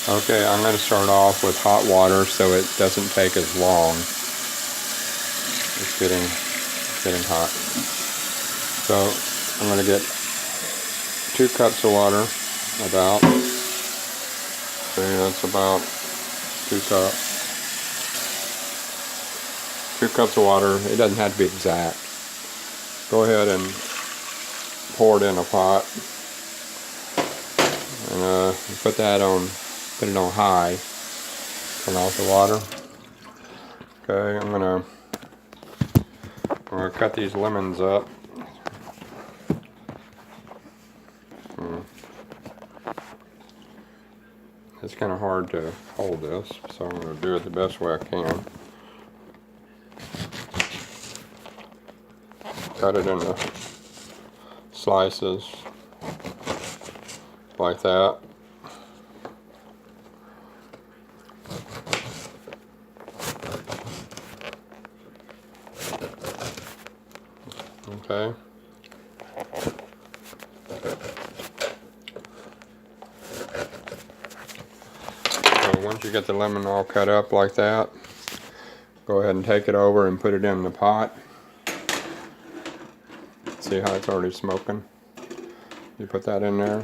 Okay, I'm going to start off with hot water so it doesn't take as long. It's getting hot. So I'm going to get 2 cups of water, about. See, that's about 2 cups. 2 cups of water. It doesn't have to be exact. Go ahead and pour it in a pot. And put it on high. Turn off the water. Okay, I'm gonna cut these lemons up. It's kind of hard to hold this, so I'm going to do it the best way I can. Cut it into slices like that. Okay. So once you get the lemon all cut up like that, go ahead and take it over and put it in the pot. See how it's already smoking? You put that in there.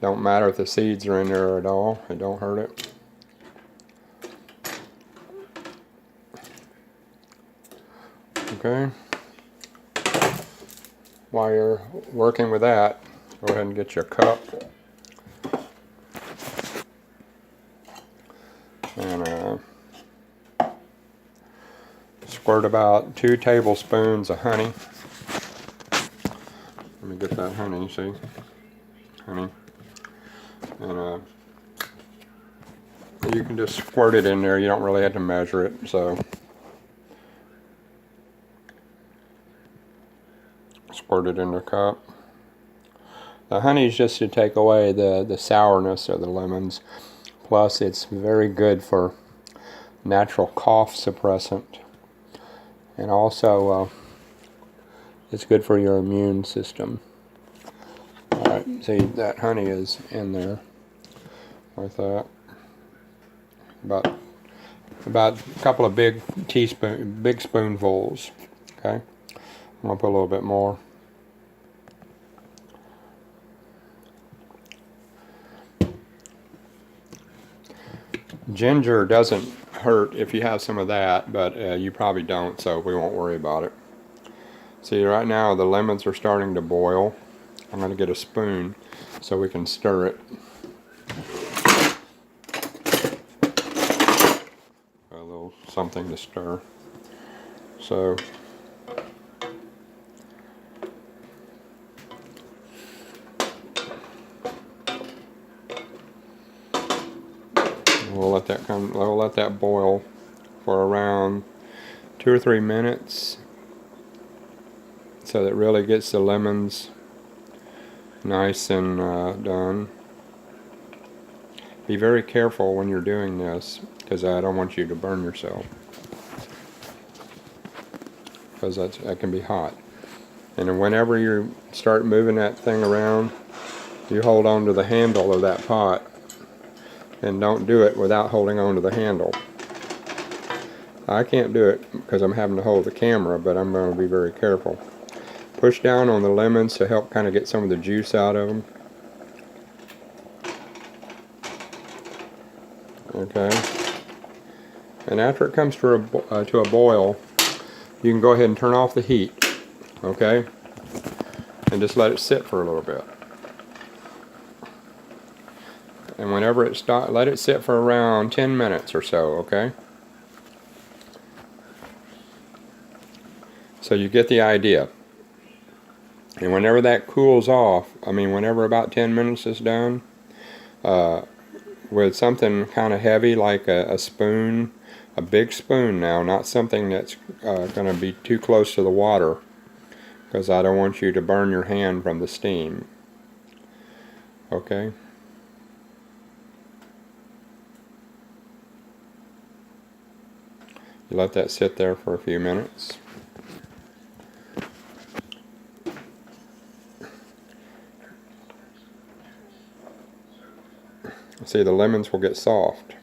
Don't matter if the seeds are in there at all, it don't hurt it. Okay. While you're working with that, go ahead and get your cup. And squirt about 2 tablespoons of honey. Let me get that honey, see? Honey. And you can just squirt it in there, you don't really have to measure it, so. Squirt it in the cup. The honey is just to take away the sourness of the lemons. Plus it's very good for natural cough suppressant. And also it's good for your immune system. Alright, see that honey is in there. Like that. About a couple of big spoonfuls. Okay? I'm going to put a little bit more. Ginger doesn't hurt if you have some of that, but you probably don't, so we won't worry about it. See, right now the lemons are starting to boil. I'm going to get a spoon so we can stir it. A little something to stir. So we'll let that boil for around 2 or 3 minutes so that it really gets the lemons nice and done. Be very careful when you're doing this, because I don't want you to burn yourself, because that can be hot. And then whenever you start moving that thing around, you hold on to the handle of that pot, and don't do it without holding on to the handle. I can't do it because I'm having to hold the camera, but I'm going to be very careful. Push down on the lemons to help kind of get some of the juice out of them. Okay. And after it comes to a boil, you can go ahead and turn off the heat. Okay. And just let it sit for a little bit. And whenever it stops, let it sit for around 10 minutes or so, okay? So you get the idea. And whenever that cools off, whenever about 10 minutes is done, with something kind of heavy like a spoon, a big spoon now, not something that's going to be too close to the water, because I don't want you to burn your hand from the steam. Okay? You let that sit there for a few minutes. See, the lemons will get soft.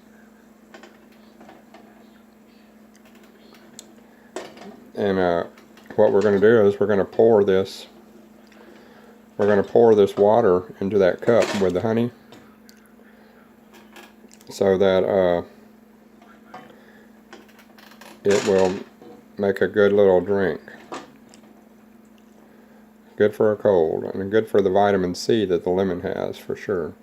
And what we're going to do is we're going to pour this water into that cup with the honey, so that it will make a good little drink. Good for a cold, and good for the vitamin C that the lemon has, for sure.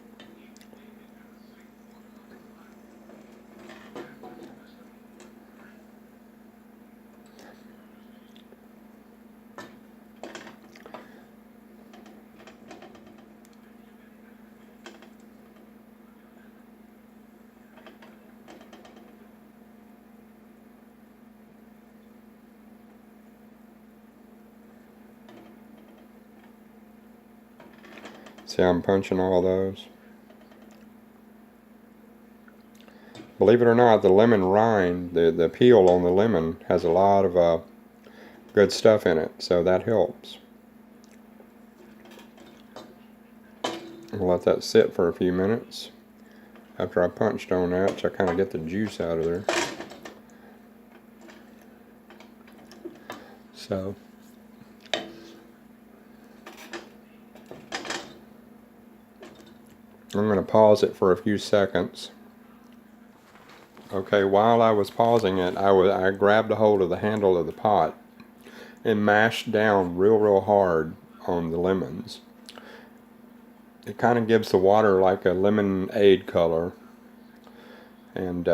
See how I'm punching all those? Believe it or not, the lemon rind, the peel on the lemon has a lot of good stuff in it, so that helps. I'll let that sit for a few minutes after I punched on that, so I kind of get the juice out of there. So I'm going to pause it for a few seconds. Okay, while I was pausing it, I grabbed a hold of the handle of the pot and mashed down real hard on the lemons. It kind of gives the water like a lemonade color. And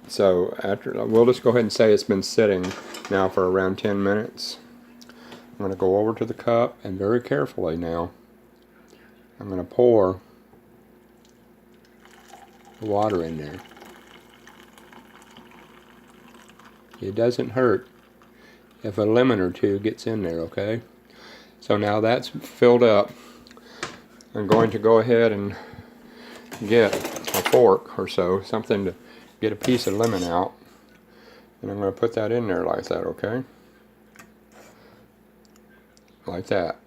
so we'll just go ahead and say it's been sitting now for around 10 minutes. I'm going to go over to the cup, and very carefully now, I'm going to pour the water in there. It doesn't hurt if a lemon or two gets in there, okay? So now that's filled up. I'm going to go ahead and get a fork or so, something to get a piece of lemon out. And I'm going to put that in there like that, okay? Like that.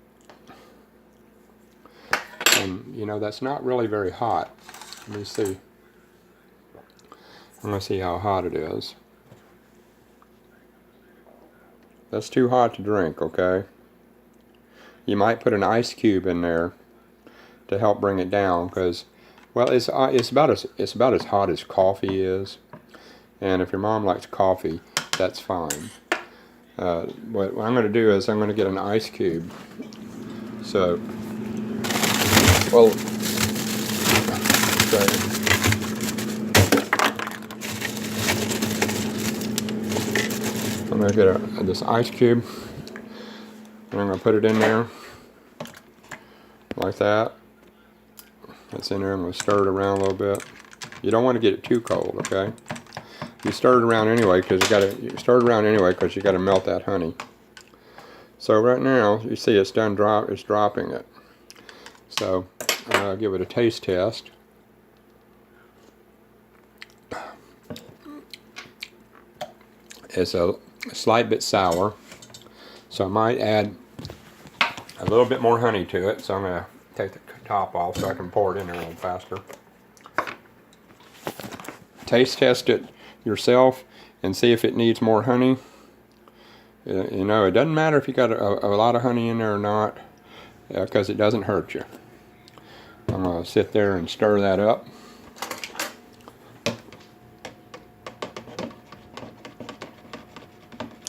And, you know, that's not really very hot. Let me see. I'm going to see how hot it is. That's too hot to drink, okay? You might put an ice cube in there to help bring it down, because, well, it's about as hot as coffee is. And if your mom likes coffee, that's fine. What I'm going to do is I'm going to get an ice cube. So, well, okay. I'm going to get this ice cube, and I'm going to put it in there like that. It's in there. I'm going to stir it around a little bit. You don't want to get it too cold, okay? You stir it around anyway because you got to melt that honey. So right now you see it's done it's dropping it. So I'll give it a taste test. It's a slight bit sour, so I might add a little bit more honey to it. So I'm going to take the top off so I can pour it in there a little faster. Taste test it yourself and see if it needs more honey. You know, it doesn't matter if you got a lot of honey in there or not, because it doesn't hurt you. I'm going to sit there and stir that up.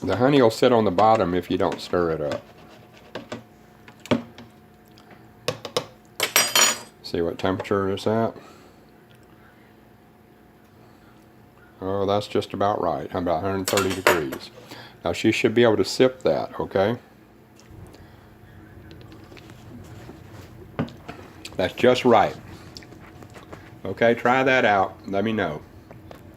The honey will sit on the bottom if you don't stir it up. See what temperature it's at. Oh, that's just about right. About 130 degrees. Now she should be able to sip that, okay? That's just right. Okay, try that out. Let me know.